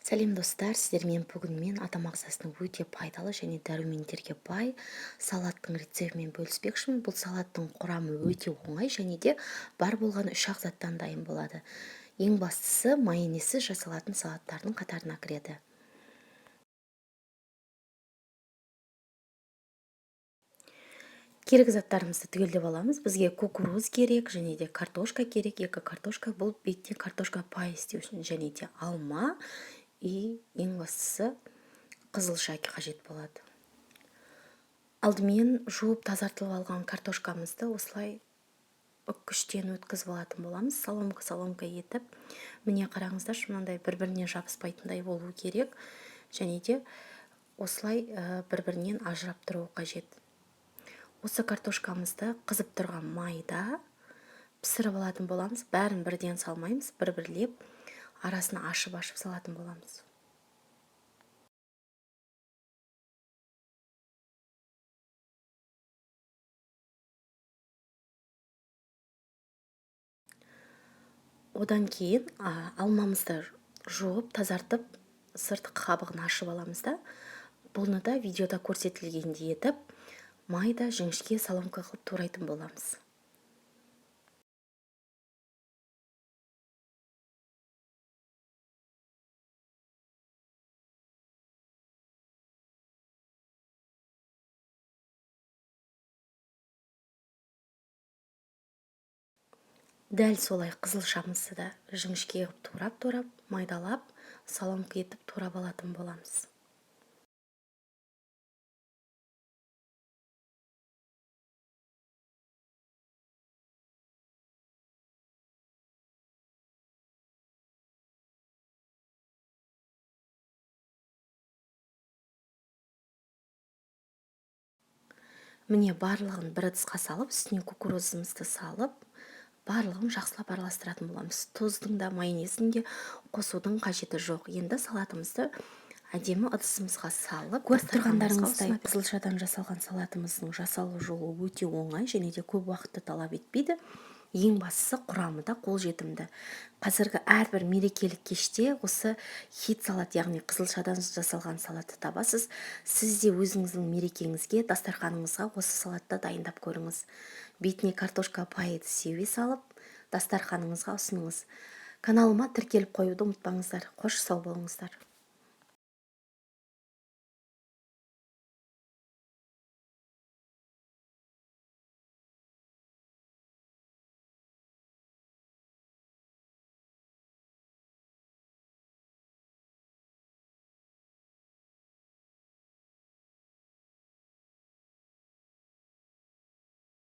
Сәлем достар, сіздермен бүгін мен адам ағзасының өте пайдалы және дәрументерге бай салаттың рецептімен бөліспекшімін. Бұл салаттың құрамы өте оңай және де бар болған 3-ақ заттан дайын болады. Ең бастысы майонезсіз жасалатын салаттардың қатарына кіреді. Керек заттарымызды түгелдеп аламыз. Бізге кукуруз керек және де картошка керек. Екі картошка, бұл беттен картошка пай істеу үшін, және де алма и ең бастысы қызылша қажет болады. Алдымен жуып тазартылып алған картошкамызды осылай үккіштен өткізіп алатын боламыз. Соломка етіп. Міне қараңыздар, мынандай бір-біріне жабыспайтындай болу керек. Және де осылай бір-бірінен ажырап тұру қажет. Осы картошкамызды қызып тұрған майда пісіріп алатын боламыз. Бәрін бірден салмаймыз, бір-бірлеп арасын ашып-ашып салатын боламыз. Одан кейін алмамызды жуып, тазартып, сыртқы қабығын ашып аламыз да. Бұны да видеода көрсетілгендей етіп, майда жіңішке соломка қылып турайтын боламыз. Дәл солай қызылшамызды да жіңішке қылып турап, майдалап, соломка етіп турап алатын боламыз. Міне барлығын бір ыдысқа салып, үстіне кукурузымызды салып, барлығын жақсылап араластыратын боламыз. Тұздың да, майонездің де қосудың қажеті жоқ. Енді салатымызды әдемі ыдысымызға салып, көріп тұрғандарыңыздай қызылшадан жасалған салатымыздың жасалу жолы өте оңай және де көп уақытты талап етпейді. Ең бастысы құрамы да қолжетімді. Қазіргі әрбір мерекелік кеште осы хит салат, яғни қызылшадан жасалған салатты табасыз. Сіз де өзіңіздің мерекеңізге, дастарханыңызға осы салатты дайындап көріңіз. Бетіне картошка пайды сеуе салып, дастарханыңызға ұсыныңыз. Каналыма тіркеліп қоюды ұмытпаңыздар. Қош сау болыңыздар.